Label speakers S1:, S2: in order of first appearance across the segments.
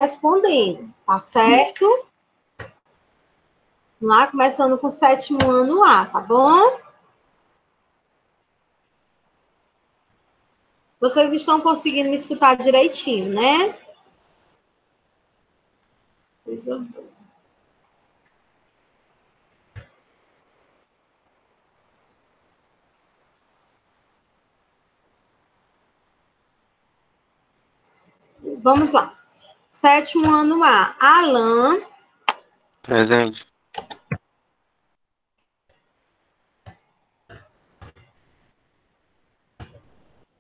S1: respondendo, tá certo? Vamos lá, começando com o 7º ano A, tá bom? Vocês estão conseguindo me escutar direitinho, né? Vamos lá. 7º ano A. Alan.
S2: Presente.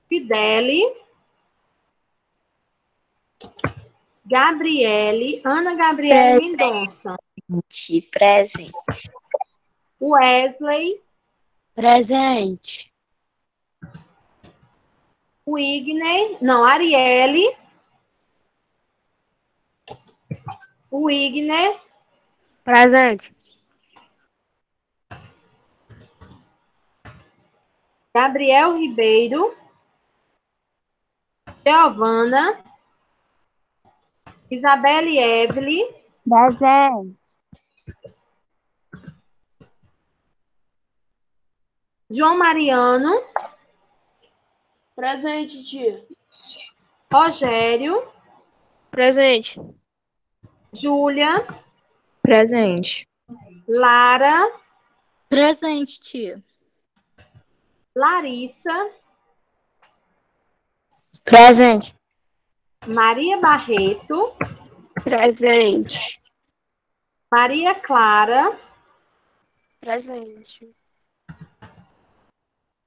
S1: Fidele. Gabriele. Ana Gabriele Mendonça.
S3: Presente.
S1: Wesley.
S3: Presente.
S1: Wigner. Não, Arielle. Wigner.
S3: Presente.
S1: Gabriel Ribeiro. Giovana. Isabelle Evelyn.
S3: Presente.
S1: João Mariano.
S3: Presente, tia.
S1: Rogério.
S3: Presente.
S1: Júlia.
S3: Presente.
S1: Lara.
S3: Presente, tia.
S1: Larissa.
S3: Presente.
S1: Maria Barreto.
S3: Presente.
S1: Maria Clara.
S3: Presente.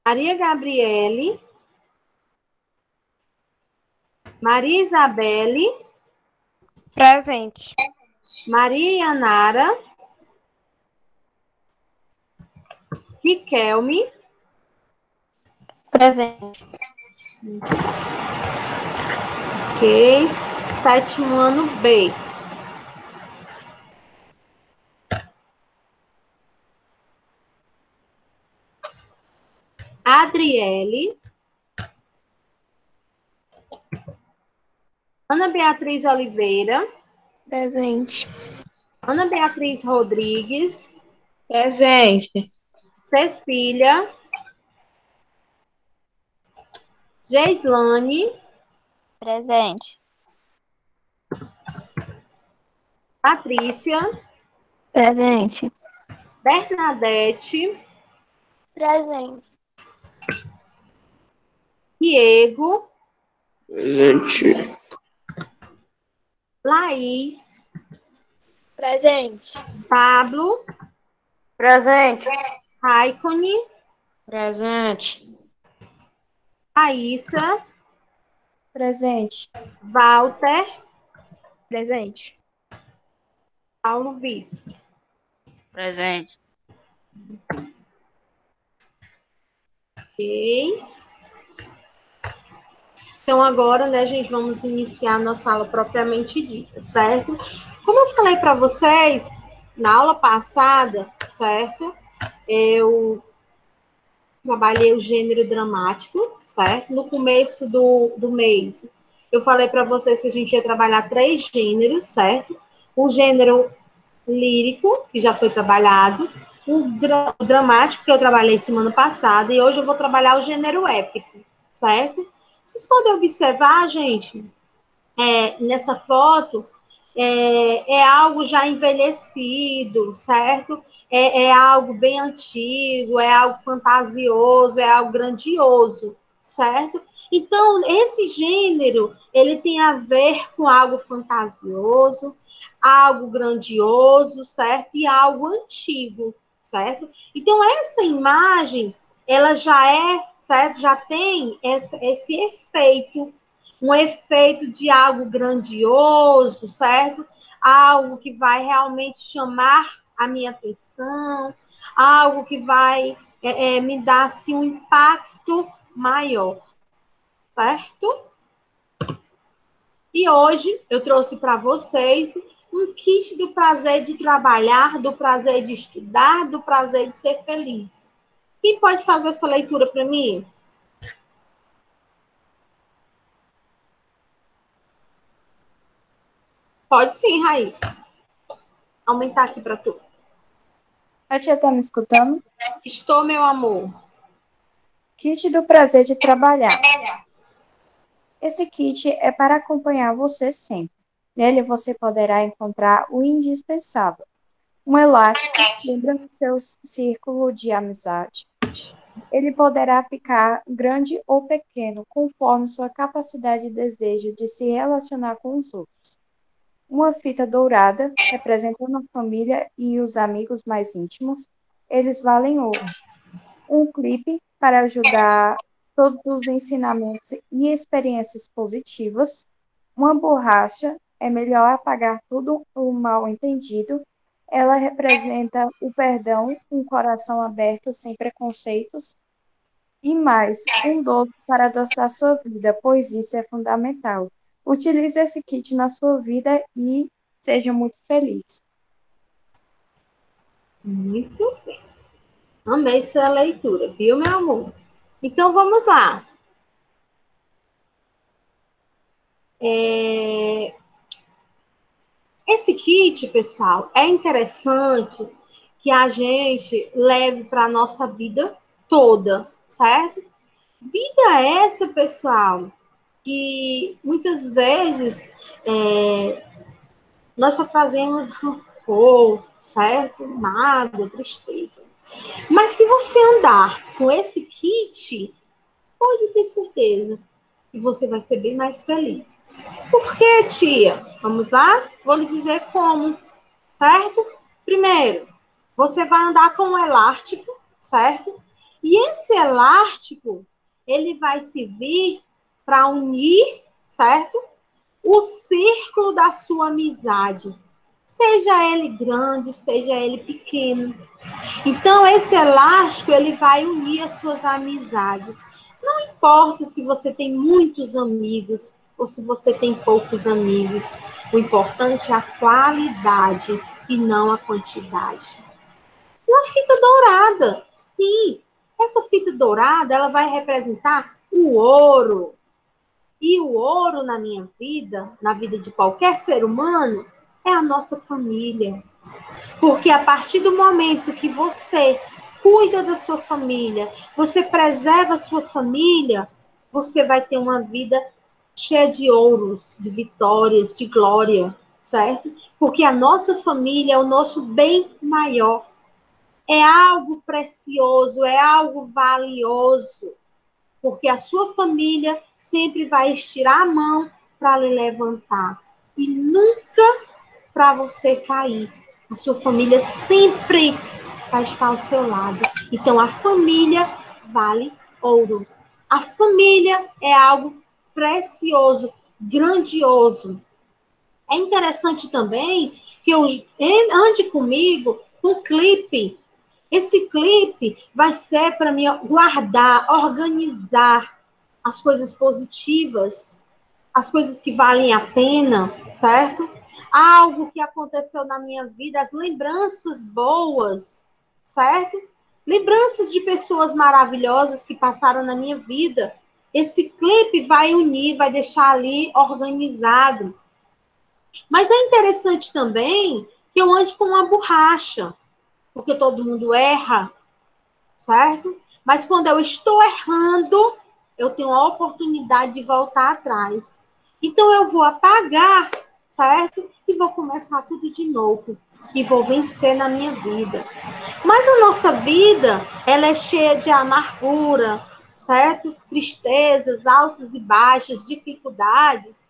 S1: Maria Gabriele. Maria Isabelle.
S3: Presente.
S1: Maria Yanara. Riquelme.
S3: Presente.
S1: Ok. 7º ano B. Adriele. Ana Beatriz Oliveira.
S3: Presente.
S1: Ana Beatriz Rodrigues.
S3: Presente.
S1: Cecília. Geislane.
S3: Presente.
S1: Patrícia.
S3: Presente.
S1: Bernadette.
S3: Presente.
S1: Diego.
S2: Presente.
S1: Laís.
S3: Presente.
S1: Pablo.
S3: Presente.
S1: Raikone.
S3: Presente.
S1: Raíssa.
S3: Presente.
S1: Walter.
S3: Presente.
S1: Paulo Vitor.
S3: Presente.
S1: Ok. Então, agora, né, gente, vamos iniciar a nossa aula propriamente dita, certo? Como eu falei para vocês, na aula passada, certo? Eu trabalhei o gênero dramático, certo? No começo do mês, eu falei para vocês que a gente ia trabalhar 3 gêneros, certo? O gênero lírico, que já foi trabalhado, o dramático, que eu trabalhei semana passada, e hoje eu vou trabalhar o gênero épico, certo? Vocês podem observar, gente, nessa foto, é algo já envelhecido, certo? É algo bem antigo, é algo fantasioso, é algo grandioso, certo? Então, esse gênero, ele tem a ver com algo fantasioso, algo grandioso, certo? E algo antigo, certo? Então, essa imagem, ela já certo? Já tem esse efeito, um efeito de algo grandioso, certo? Algo que vai realmente chamar a minha atenção, algo que vai me dar assim, um impacto maior, certo? E hoje eu trouxe para vocês um kit do prazer de trabalhar, do prazer de estudar, do prazer de ser feliz. Quem pode fazer essa leitura para mim? Pode sim, Raíssa. Aumentar aqui para tu.
S3: A tia tá me escutando?
S1: Estou, meu amor.
S3: Kit do prazer de trabalhar. Esse kit é para acompanhar você sempre. Nele você poderá encontrar o indispensável. Um elástico, lembrando seu círculo de amizade. Ele poderá ficar grande ou pequeno, conforme sua capacidade e desejo de se relacionar com os outros. Uma fita dourada, representando a família e os amigos mais íntimos, eles valem ouro. Um clipe para ajudar todos os ensinamentos e experiências positivas. Uma borracha é melhor apagar tudo o mal entendido. Ela representa o perdão, um coração aberto sem preconceitos. E mais, um doce para adoçar sua vida, pois isso é fundamental. Utilize esse kit na sua vida e seja muito feliz.
S1: Muito bem. Amei sua leitura, viu, meu amor? Então, vamos lá. Esse kit, pessoal, é interessante que a gente leve para a nossa vida toda, certo? Vida essa, pessoal, que muitas vezes nós só trazemos rancor, certo? Mágoa, tristeza. Mas se você andar com esse kit, pode ter certeza que você vai ser bem mais feliz. Por quê, tia? Vamos lá? Vou lhe dizer como, certo? Primeiro, você vai andar com um elástico, certo? E esse elástico, ele vai servir para unir, certo? O círculo da sua amizade. Seja ele grande, seja ele pequeno. Então, esse elástico, ele vai unir as suas amizades. Não importa se você tem muitos amigos ou se você tem poucos amigos. O importante é a qualidade e não a quantidade. Uma fita dourada. Sim, essa fita dourada, ela vai representar o ouro. E o ouro na minha vida, na vida de qualquer ser humano, é a nossa família. Porque a partir do momento que você cuida da sua família, você preserva a sua família, você vai ter uma vida cheia de ouros, de vitórias, de glória, certo? Porque a nossa família é o nosso bem maior. É algo precioso, é algo valioso. Porque a sua família sempre vai estirar a mão para lhe levantar. E nunca para você cair. A sua família sempre vai estar ao seu lado. Então, a família vale ouro. A família é algo precioso, grandioso. É interessante também que eu ande comigo um clipe. Esse clipe vai ser para mim guardar, organizar as coisas positivas, as coisas que valem a pena, certo? Algo que aconteceu na minha vida, as lembranças boas, certo? Lembranças de pessoas maravilhosas que passaram na minha vida. Esse clipe vai unir, vai deixar ali organizado. Mas é interessante também que eu ande com uma borracha, porque todo mundo erra, certo? Mas quando eu estou errando, eu tenho a oportunidade de voltar atrás. Então eu vou apagar, certo? E vou começar tudo de novo. E vou vencer na minha vida. Mas a nossa vida, ela é cheia de amargura, certo? Tristezas, altos e baixos, dificuldades.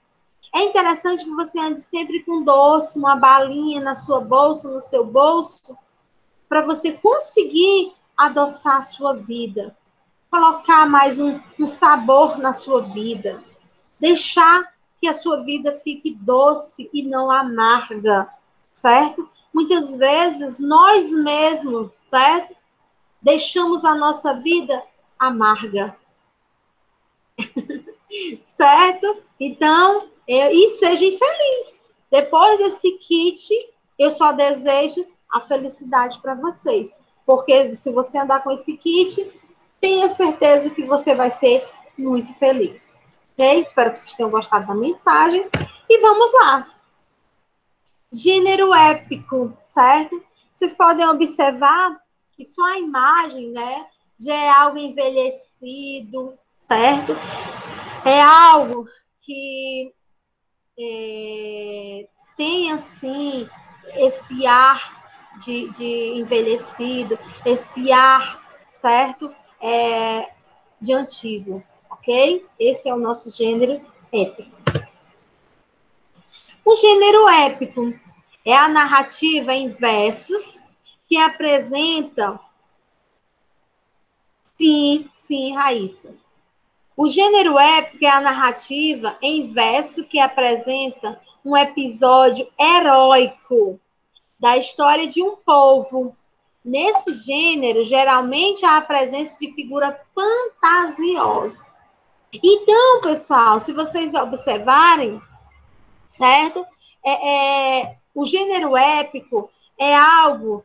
S1: É interessante que você ande sempre com doce, uma balinha na sua bolsa, no seu bolso, para você conseguir adoçar a sua vida, colocar mais um sabor na sua vida, deixar que a sua vida fique doce e não amarga, certo? Muitas vezes nós mesmos, certo? Deixamos a nossa vida amarga, certo? Então, e seja infeliz. Depois desse kit, eu só desejo a felicidade para vocês. Porque se você andar com esse kit, tenha certeza que você vai ser muito feliz. Ok? Espero que vocês tenham gostado da mensagem. E vamos lá. Gênero épico, certo? Vocês podem observar que só a imagem, né, já é algo envelhecido, certo? É algo que tem, assim, esse ar de envelhecido, esse ar, certo? De antigo, ok? Esse é o nosso gênero épico. O gênero épico é a narrativa em versos que apresenta... Sim, Raíssa. O gênero épico é a narrativa em verso que apresenta um episódio heróico da história de um povo. Nesse gênero, geralmente há a presença de figura fantasiosa. Então, pessoal, se vocês observarem, certo? O gênero épico é algo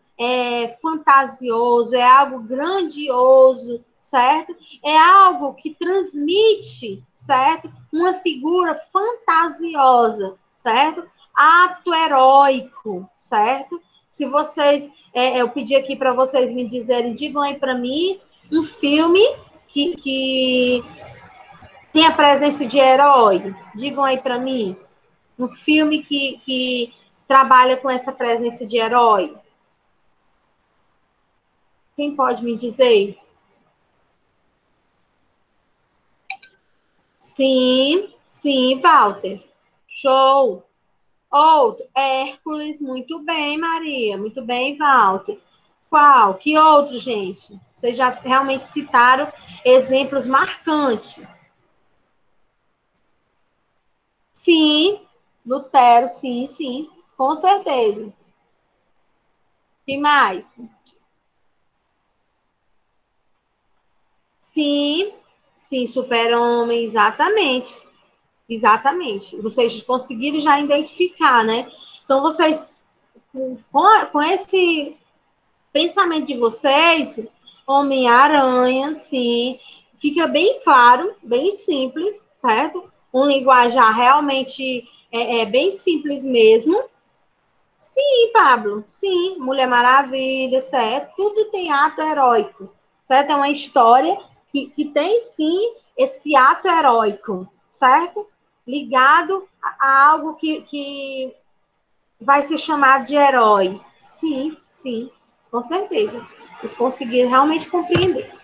S1: fantasioso, é algo grandioso, certo? É algo que transmite, certo? Uma figura fantasiosa, certo? Ato heróico, certo? Se vocês, eu pedi aqui para vocês me dizerem, digam aí para mim um filme que tem a presença de herói. Digam aí para mim um filme que trabalha com essa presença de herói. Quem pode me dizer? Sim, Walter. Show. Outro, Hércules, muito bem, Maria. Muito bem, Walter. Qual? Que outro, gente? Vocês já realmente citaram exemplos marcantes. Sim, Lutero, sim, com certeza. Que mais? Sim, Super-Homem, exatamente. Exatamente. Vocês conseguiram já identificar, né? Então, vocês, com esse pensamento de vocês, Homem-Aranha, sim, fica bem claro, bem simples, certo? Um linguajar realmente bem simples mesmo. Sim, Pablo, sim, Mulher Maravilha, certo? Tudo tem ato heróico, certo? É uma história que tem, sim, esse ato heróico, certo? Ligado a algo que vai ser chamado de herói. Sim, com certeza. Vocês conseguiram realmente compreender.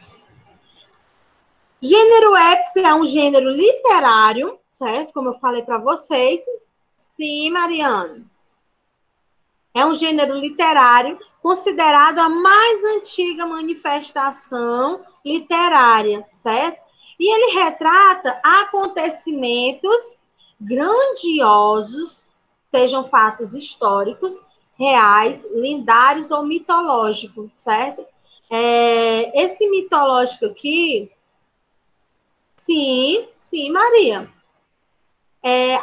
S1: Gênero épico é um gênero literário, certo? Como eu falei para vocês. Sim, Mariana. É um gênero literário considerado a mais antiga manifestação literária, certo? E ele retrata acontecimentos grandiosos, sejam fatos históricos, reais, lendários ou mitológicos, certo? Esse mitológico aqui, sim, Maria.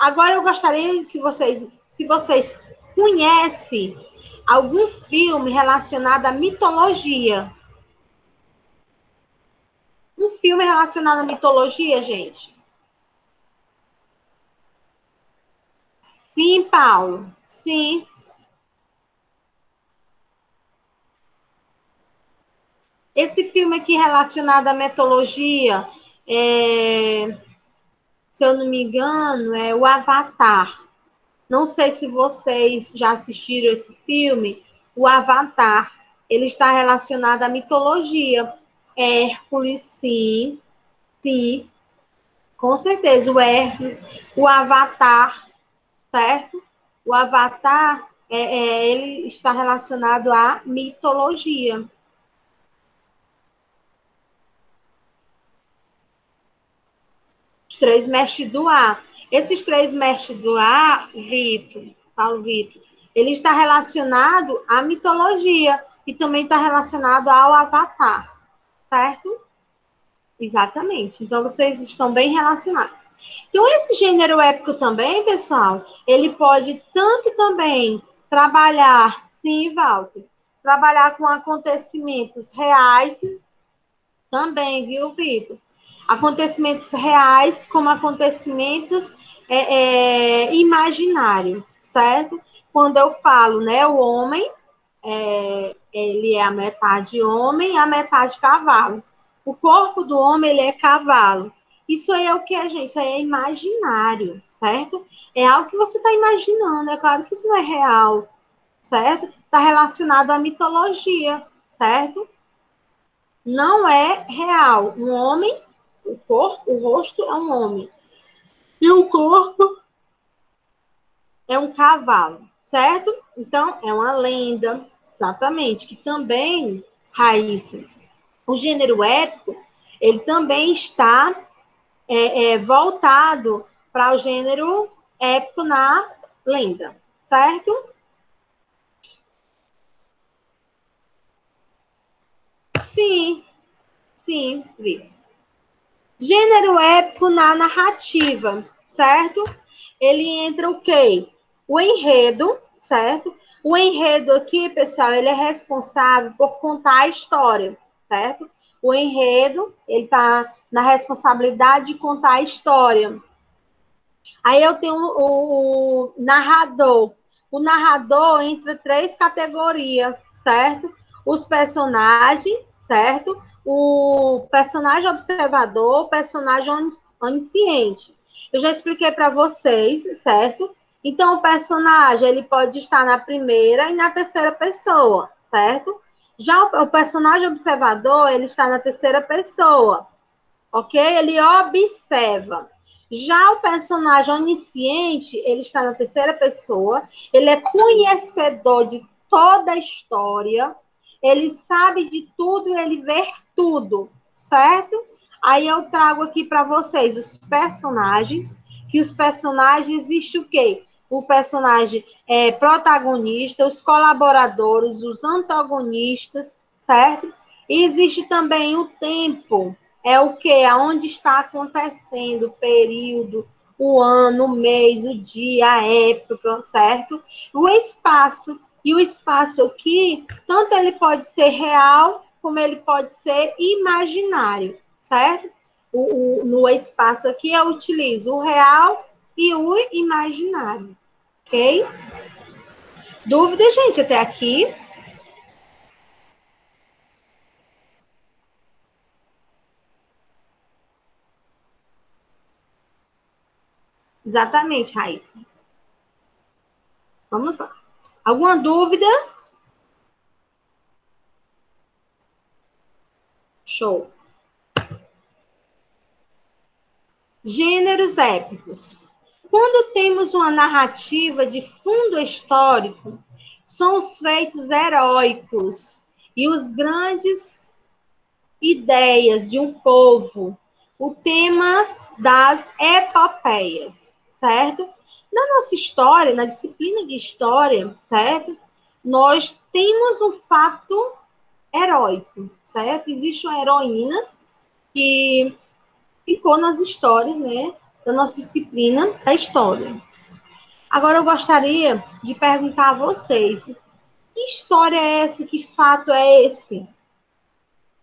S1: Agora eu gostaria que vocês, se vocês conhecem algum filme relacionado à mitologia. Um filme relacionado à mitologia, gente. Sim, Paulo. Sim. Esse filme aqui relacionado à mitologia, se eu não me engano, é o Avatar. Não sei se vocês já assistiram esse filme, o Avatar. Ele está relacionado à mitologia. Hércules, sim, com certeza. O Hércules, o Avatar, certo? O Avatar, ele está relacionado à mitologia. Os três mestres do ar. Esses três mestres do ar, Paulo Vitor, ele está relacionado à mitologia e também está relacionado ao Avatar, certo? Exatamente. Então, vocês estão bem relacionados. Então, esse gênero épico também, pessoal, ele pode tanto também trabalhar, sim, Walter, trabalhar com acontecimentos reais também, viu, Vitor? Acontecimentos reais como acontecimentos imaginários, certo? quando eu falo, né, o homem, ele é a metade homem, a metade cavalo. O corpo do homem, ele é cavalo. Isso aí é o que, gente? Isso aí é imaginário, certo? É algo que você está imaginando. É claro que isso não é real, certo? Está relacionado à mitologia, certo? Não é real. Um homem, o corpo, o rosto é um homem. E o corpo é um cavalo, certo? Então, é uma lenda, exatamente, que também, Raíssa, o gênero épico, ele também está voltado para o gênero épico na lenda, certo? Sim, sim, vi. Gênero épico na narrativa, certo? Ele entra o quê? O enredo, certo? O enredo aqui, pessoal, ele é responsável por contar a história, certo? O enredo, ele está na responsabilidade de contar a história. Aí eu tenho o narrador. O narrador entra três categorias, certo? Os personagens, certo? O personagem observador, o personagem onisciente. Eu já expliquei para vocês, certo? Então, o personagem, ele pode estar na primeira e na terceira pessoa, certo? Já o personagem observador, ele está na terceira pessoa, ok? Ele observa. Já o personagem onisciente, ele está na terceira pessoa, ele é conhecedor de toda a história, ele sabe de tudo, ele vê tudo, certo? Aí eu trago aqui para vocês os personagens, que os personagens existe o quê? O personagem protagonista, os colaboradores, os antagonistas, certo? E existe também o tempo, é o que? Aonde está acontecendo, o período, o ano, o mês, o dia, a época, certo? O espaço. E o espaço aqui, tanto ele pode ser real, como ele pode ser imaginário, certo? No espaço aqui eu utilizo o real e o imaginário, ok? Dúvida, gente, até aqui? Exatamente, Raíssa. Vamos lá. Alguma dúvida? Show. Gêneros épicos. Quando temos uma narrativa de fundo histórico, são os feitos heróicos e os grandes ideias de um povo, o tema das epopeias, certo? Na nossa história, na disciplina de história, certo? Nós temos um fato heróico, certo? Existe uma heroína que ficou nas histórias, né, da nossa disciplina da história. Agora eu gostaria de perguntar a vocês, que história é essa? Que fato é esse?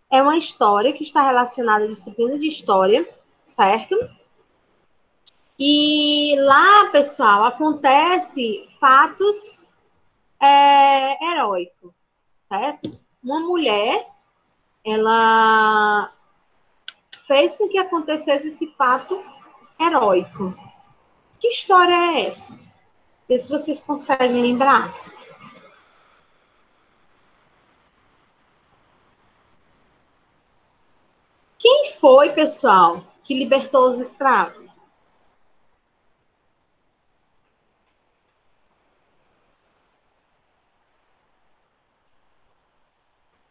S1: É uma história que está relacionada à disciplina de história, certo? E lá, pessoal, acontece fatos heróicos, certo? Uma mulher, ela fez com que acontecesse esse fato heróico. Que história é essa? Vê se vocês conseguem lembrar. Quem foi, pessoal, que libertou os escravos?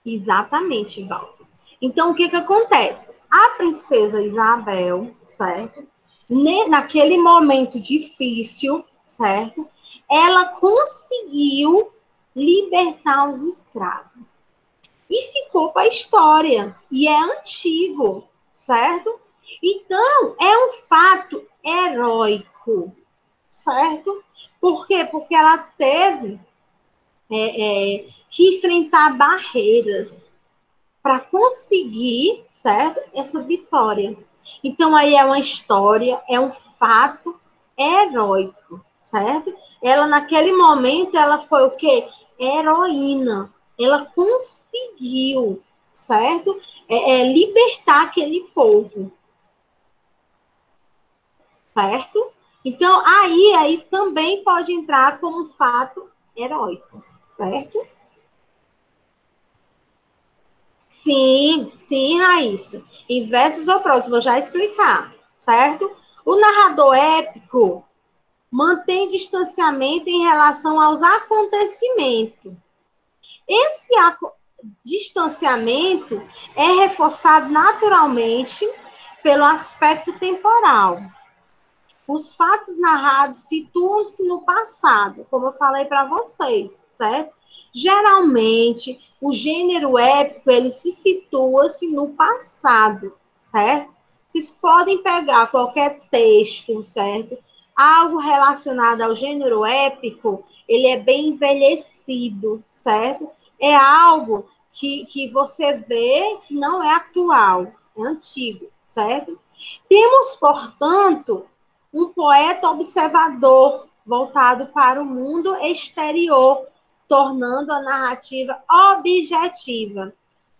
S1: Exatamente, Val. Então, o que que acontece? A princesa Isabel, certo? Naquele momento difícil, certo? Ela conseguiu libertar os escravos. E ficou para a história. E é antigo, certo? Então, é um fato heróico, certo? Por quê? Porque ela teve que enfrentar barreiras para conseguir, certo? Essa vitória. Então, aí é uma história, é um fato heróico, certo? Ela, naquele momento, ela foi o quê? Heroína. Ela conseguiu, certo? Libertar aquele povo, certo? Então, aí também pode entrar como um fato heróico, certo? Sim, sim, Raíssa. Em versos ou prosa, vou já explicar, certo? O narrador épico mantém distanciamento em relação aos acontecimentos. Esse distanciamento é reforçado naturalmente pelo aspecto temporal. Os fatos narrados situam-se no passado, como eu falei para vocês, certo? Geralmente, o gênero épico, ele se situa-se no passado, certo? Vocês podem pegar qualquer texto, certo? Algo relacionado ao gênero épico, ele é bem envelhecido, certo? É algo que você vê que não é atual, é antigo, certo? Temos, portanto, um poeta observador voltado para o mundo exterior, tornando a narrativa objetiva.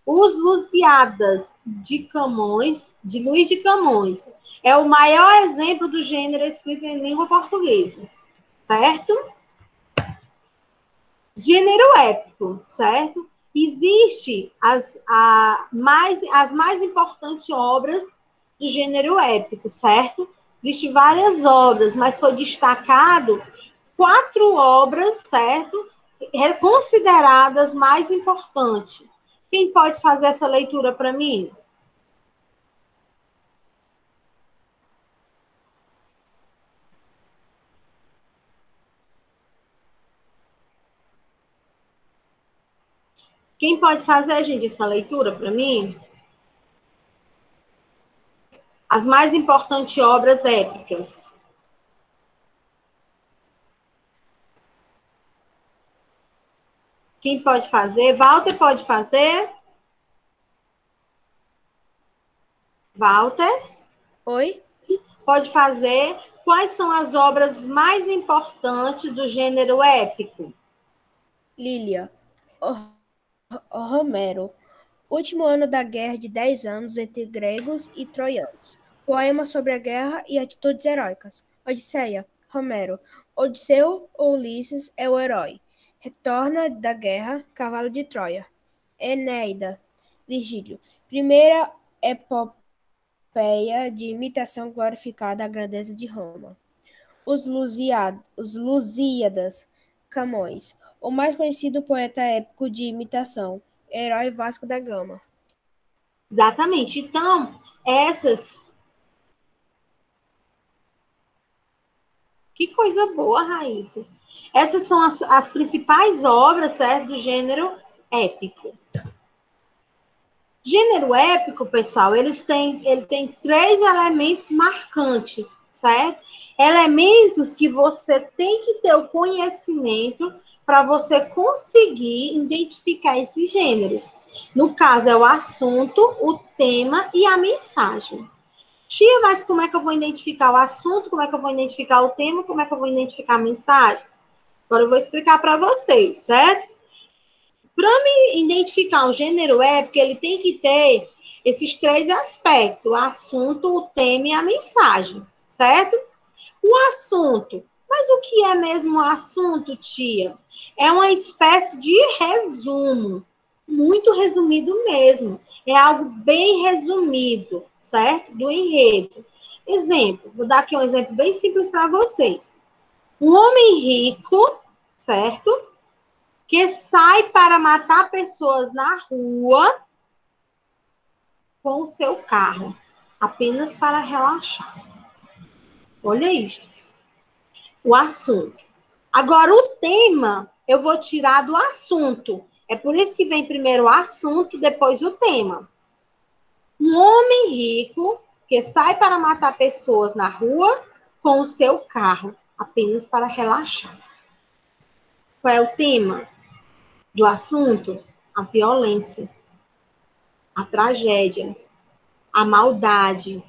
S1: Os Lusíadas de Camões, de Luís de Camões, é o maior exemplo do gênero escrito em língua portuguesa, certo? Gênero épico, certo? Existe as mais importantes obras do gênero épico, certo? Existem várias obras, mas foi destacado 4 obras, certo? Consideradas mais importantes. Quem pode fazer essa leitura para mim? Quem pode fazer, gente, essa leitura para mim? As mais importantes obras épicas. Quem pode fazer? Walter pode fazer? Walter?
S4: Oi?
S1: Pode fazer. Quais são as obras mais importantes do gênero épico?
S4: Lília. Romero. Último ano da Guerra de 10 anos entre gregos e troianos. Poema sobre a guerra e atitudes heróicas. Odisseia. Romero. Odisseu ou Ulisses é o herói. Retorna da guerra, cavalo de Troia. Eneida. Virgílio. Primeira epopeia de imitação glorificada à grandeza de Roma. Os Lusíadas, Camões, o mais conhecido poeta épico de imitação, herói Vasco da Gama.
S1: Exatamente. Então, essas. Que coisa boa, Raíssa. Essas são as principais obras, certo, do gênero épico. Gênero épico, pessoal, ele tem 3 elementos marcantes, certo? Elementos que você tem que ter o conhecimento para você conseguir identificar esses gêneros. No caso, é o assunto, o tema e a mensagem. Tia, mas como é que eu vou identificar o assunto? Como é que eu vou identificar o tema? Como é que eu vou identificar a mensagem? Agora eu vou explicar para vocês, certo? Para me identificar um gênero épico, ele tem que ter esses 3 aspectos: o assunto, o tema e a mensagem, certo? O assunto. Mas o que é mesmo o assunto, tia? É uma espécie de resumo, muito resumido mesmo. É algo bem resumido, certo? Do enredo. Exemplo, vou dar aqui um exemplo bem simples para vocês. Um homem rico, certo? Que sai para matar pessoas na rua com o seu carro, apenas para relaxar. Olha isso. O assunto. Agora, o tema, eu vou tirar do assunto. É por isso que vem primeiro o assunto, depois o tema. Um homem rico que sai para matar pessoas na rua com o seu carro, apenas para relaxar. Qual é o tema do assunto? A violência, a tragédia, a maldade,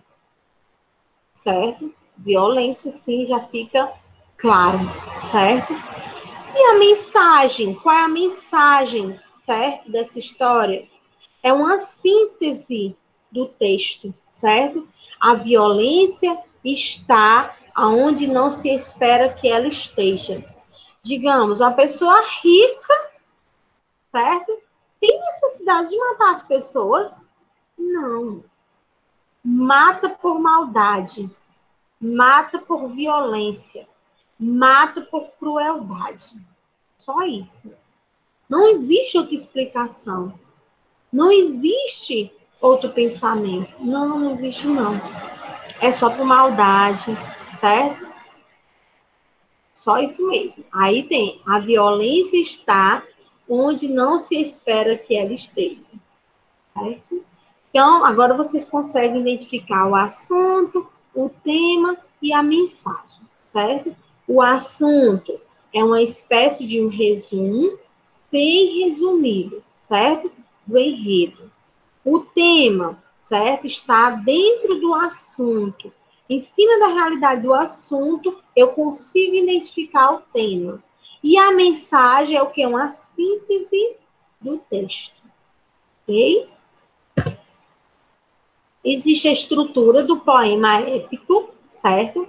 S1: certo? Violência, sim, já fica claro, certo? E a mensagem? Qual é a mensagem, certo, dessa história? É uma síntese do texto, certo? A violência está aonde não se espera que ela esteja. Digamos, uma pessoa rica, certo? Tem necessidade de matar as pessoas? Não. Mata por maldade, mata por violência, mata por crueldade. Só isso. Não existe outra explicação. Não existe outro pensamento. Não, não existe não. É só por maldade, certo? Só isso mesmo. Aí tem, a violência está onde não se espera que ela esteja. Certo? Então, agora vocês conseguem identificar o assunto, o tema e a mensagem, certo? O assunto é uma espécie de um resumo, bem resumido, certo? Do enredo. O tema, certo? Está dentro do assunto. Em cima da realidade do assunto, eu consigo identificar o tema. E a mensagem é o que? Uma síntese do texto. Ok? Existe a estrutura do poema épico, certo?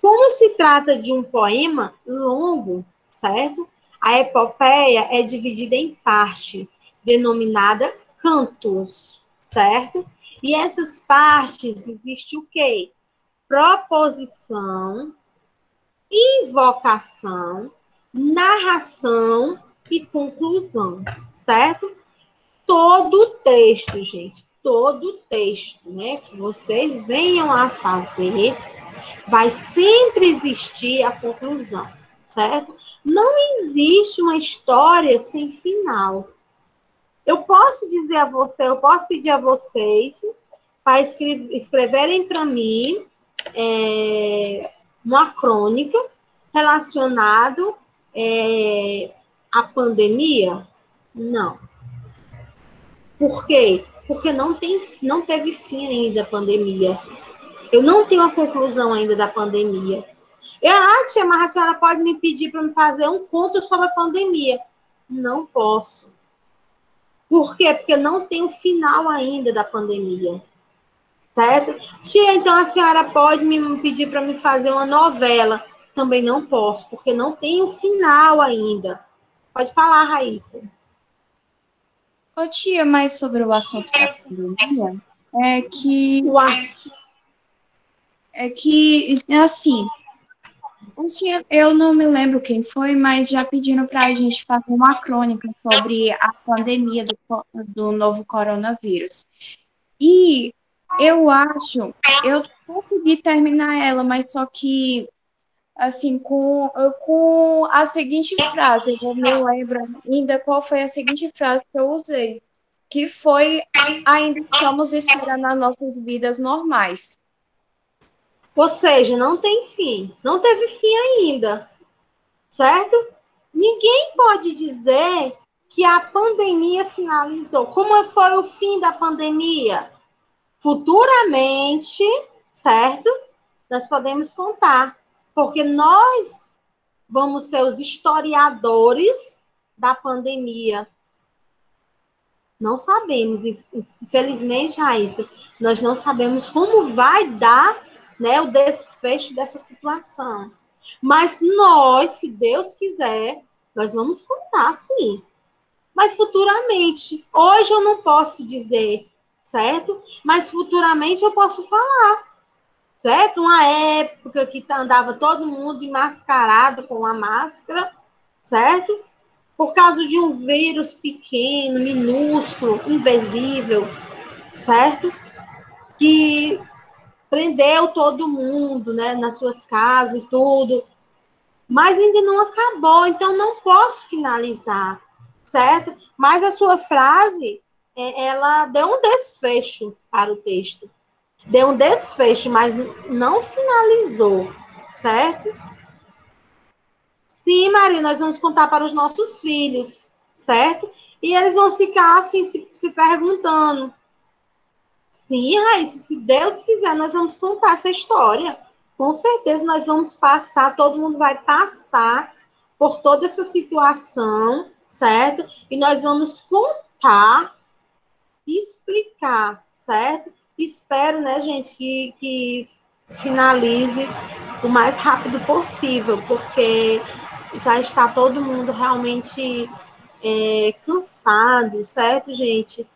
S1: Como se trata de um poema longo, certo? A epopeia é dividida em parte, denominada cantos, certo? E essas partes existe o quê? Proposição, invocação, narração e conclusão, certo? Todo o texto, gente, todo o texto, né, que vocês venham a fazer, vai sempre existir a conclusão, certo? Não existe uma história sem final. Eu posso dizer a você, eu posso pedir a vocês para escreverem para mim uma crônica relacionado à pandemia? Não. Por quê? Porque não teve fim ainda a pandemia. Eu não tenho a conclusão ainda da pandemia. Tia, mas a senhora pode me pedir para me fazer um conto sobre a pandemia? Não posso. Por quê? Porque não tem o final ainda da pandemia. Certo? Tia, então a senhora pode me pedir para me fazer uma novela? Também não posso, porque não tem o final ainda. Pode falar, Raíssa.
S3: Ô, tia, mais sobre o assunto da pandemia, é que, assim, eu não me lembro quem foi, mas já pediram para a gente fazer uma crônica sobre a pandemia do novo coronavírus. E eu consegui terminar ela, mas só que, assim, com a seguinte frase, eu não me lembro ainda qual foi a seguinte frase que eu usei, que foi: ainda estamos esperando as nossas vidas normais.
S1: Ou seja, não tem fim. Não teve fim ainda. Certo? Ninguém pode dizer que a pandemia finalizou. Como foi o fim da pandemia? Futuramente, certo? Nós podemos contar. Porque nós vamos ser os historiadores da pandemia. Não sabemos, infelizmente, Raíssa, nós não sabemos como vai dar, né, o desfecho dessa situação. Mas nós, se Deus quiser, nós vamos contar, sim. Mas futuramente. Hoje eu não posso dizer, certo? Mas futuramente eu posso falar, certo? Uma época que andava todo mundo mascarado com a máscara, certo? Por causa de um vírus pequeno, minúsculo, invisível, certo? Que prendeu todo mundo, né, nas suas casas e tudo. Mas ainda não acabou, então não posso finalizar, certo? Mas a sua frase, ela deu um desfecho para o texto. Deu um desfecho, mas não finalizou, certo? Sim, Maria, nós vamos contar para os nossos filhos, certo? E eles vão ficar assim, se perguntando. Sim, Raíssa, se Deus quiser, nós vamos contar essa história. Com certeza nós vamos passar, todo mundo vai passar por toda essa situação, certo? E nós vamos contar, explicar, certo? Espero, né, gente, que finalize o mais rápido possível, porque já está todo mundo realmente cansado, certo, gente?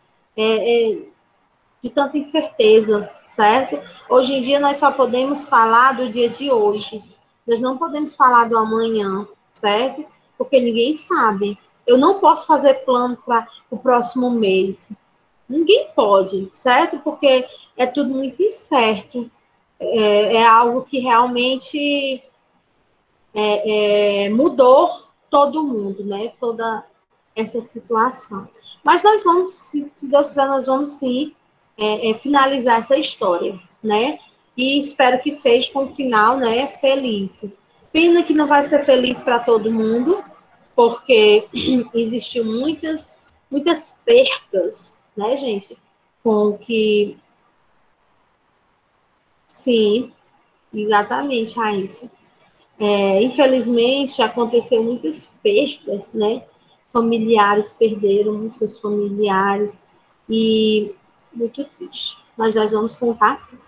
S1: De tanta incerteza, certo? Hoje em dia nós só podemos falar do dia de hoje. Nós não podemos falar do amanhã, certo? Porque ninguém sabe. Eu não posso fazer plano para o próximo mês. Ninguém pode, certo? Porque é tudo muito incerto. É algo que realmente mudou todo mundo, né? Toda essa situação. Mas nós vamos, se Deus quiser, nós vamos sim finalizar essa história, né? E espero que seja com um final, né, feliz. Pena que não vai ser feliz para todo mundo, porque existiu muitas percas, né, gente? Com que, sim, exatamente, Raíssa. Infelizmente, aconteceu muitas perdas, né? Familiares perderam seus familiares e muito triste. Mas nós vamos contar sim.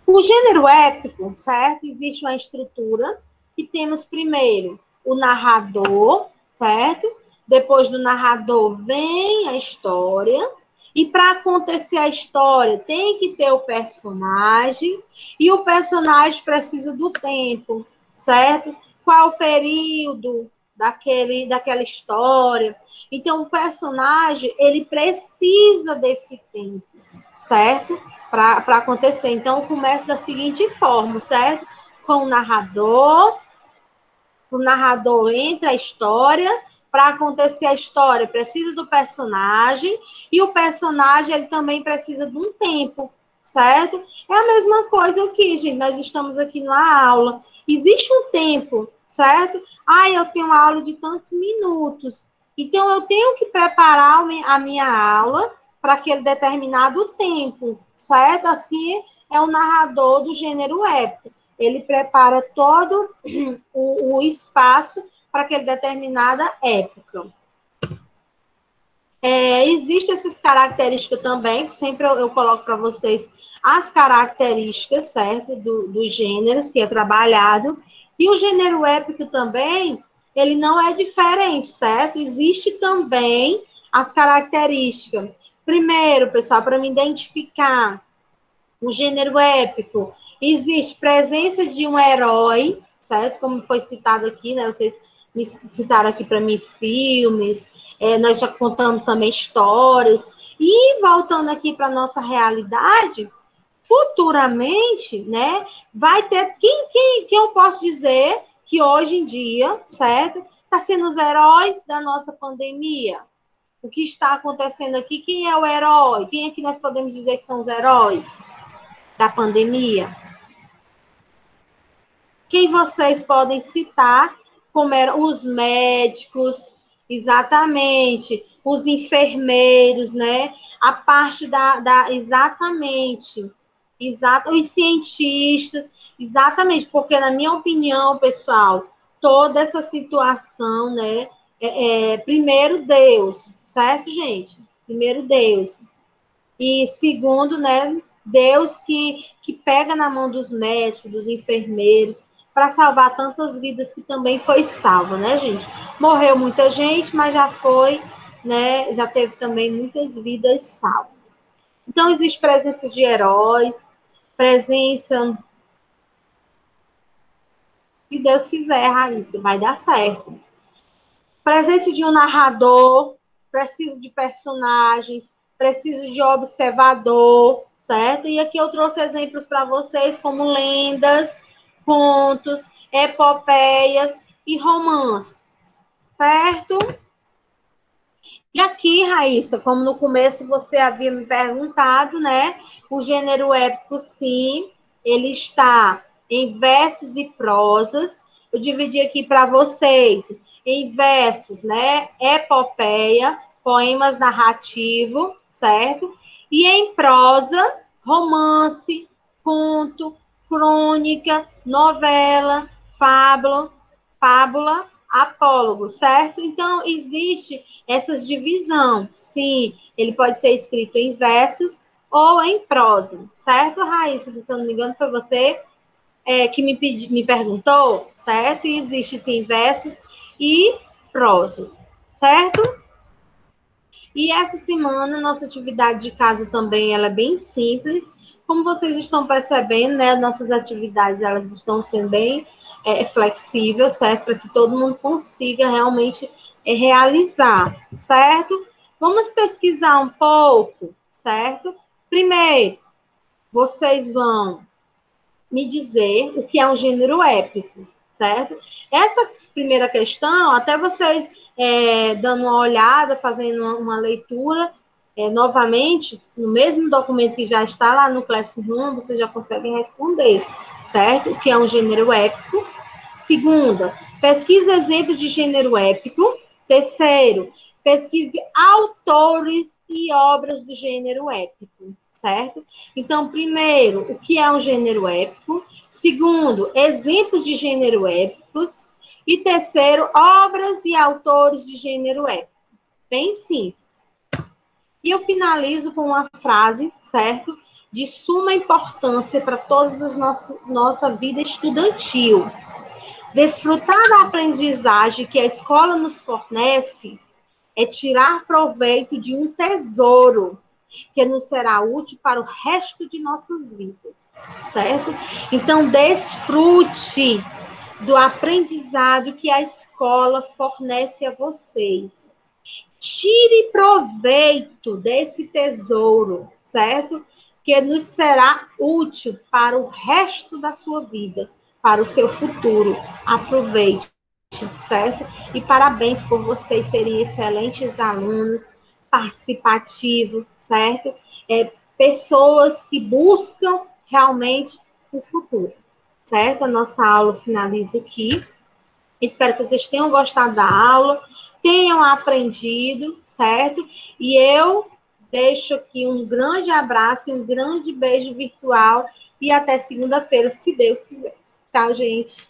S1: O gênero épico, certo? Existe uma estrutura que temos primeiro o narrador, certo? Depois do narrador vem a história. E para acontecer a história, tem que ter o personagem. E o personagem precisa do tempo, certo? Qual o período daquela história? Então, o personagem, ele precisa desse tempo, certo? Para acontecer. Então, começa da seguinte forma, certo? Com o narrador entra a história, para acontecer a história precisa do personagem, e o personagem ele também precisa de um tempo, certo? É a mesma coisa aqui, gente, nós estamos aqui numa aula, existe um tempo, certo? Eu tenho uma aula de tantos minutos, então eu tenho que preparar a minha aula para aquele determinado tempo, certo? Assim é o narrador do gênero épico. Ele prepara todo o espaço para aquela determinada época. Existem essas características também, sempre eu coloco para vocês as características, certo, dos gêneros que é trabalhado. E o gênero épico também, ele não é diferente, certo? Existe também as características. Primeiro, pessoal, para me identificar o gênero épico, existe presença de um herói, certo? Como foi citado aqui, né? Vocês me citaram aqui para mim filmes, nós já contamos também histórias. E voltando aqui para a nossa realidade, futuramente, né, vai ter quem eu posso dizer que hoje em dia, certo? Está sendo os heróis da nossa pandemia. O que está acontecendo aqui, quem é o herói? Quem é que nós podemos dizer que são os heróis da pandemia? Quem vocês podem citar como eram os médicos, exatamente, os enfermeiros, né? A parte exatamente, os cientistas, exatamente, porque na minha opinião, pessoal, toda essa situação, né? Primeiro Deus, certo, gente? Primeiro Deus. E segundo, né, Deus que pega na mão dos médicos, dos enfermeiros, para salvar tantas vidas que também foi salva, né, gente? Morreu muita gente, mas já foi, né, já teve também muitas vidas salvas. Então, existe presença de heróis, presença, se Deus quiser, Raíssa, vai dar certo. Presença de um narrador, preciso de personagens, preciso de observador, certo? E aqui eu trouxe exemplos para vocês como lendas, contos, epopeias e romances, certo? E aqui, Raíssa, como no começo você havia me perguntado, né? O gênero épico, sim, ele está em versos e prosas. Eu dividi aqui para vocês em versos, né? Epopeia, poemas narrativos, certo? E em prosa, romance, conto, crônica, novela, fábula, apólogo, certo? Então, existe essa divisão. Sim, ele pode ser escrito em versos ou em prosa, certo, Raíssa? Se eu não me engano, foi você que me perguntou, certo? E existe, sim, versos e prosas, certo? E essa semana, nossa atividade de casa também, ela é bem simples. Como vocês estão percebendo, né, nossas atividades, elas estão sendo bem flexíveis, certo? Para que todo mundo consiga realmente realizar, certo? Vamos pesquisar um pouco, certo? Primeiro, vocês vão me dizer o que é um gênero épico, certo? Essa primeira questão, até vocês dando uma olhada, fazendo uma leitura, novamente, no mesmo documento que já está lá no Classroom, vocês já conseguem responder, certo? O que é um gênero épico. Segunda, pesquise exemplos de gênero épico. Terceiro, pesquise autores e obras do gênero épico, certo? Então, primeiro, o que é um gênero épico? Segundo, exemplos de gênero épicos. E terceiro, obras e autores de gênero épico. Bem simples. E eu finalizo com uma frase, certo? De suma importância para toda a nossa vida estudantil. Desfrutar da aprendizagem que a escola nos fornece é tirar proveito de um tesouro que nos será útil para o resto de nossas vidas, certo? Então, desfrute do aprendizado que a escola fornece a vocês. Tire proveito desse tesouro, certo? Que nos será útil para o resto da sua vida, para o seu futuro. Aproveite, certo? E parabéns por vocês serem excelentes alunos, participativos, certo? Pessoas que buscam realmente o futuro, certo? A nossa aula finaliza aqui. Espero que vocês tenham gostado da aula, tenham aprendido, certo? E eu deixo aqui um grande abraço e um grande beijo virtual e até segunda-feira, se Deus quiser. Tchau, gente.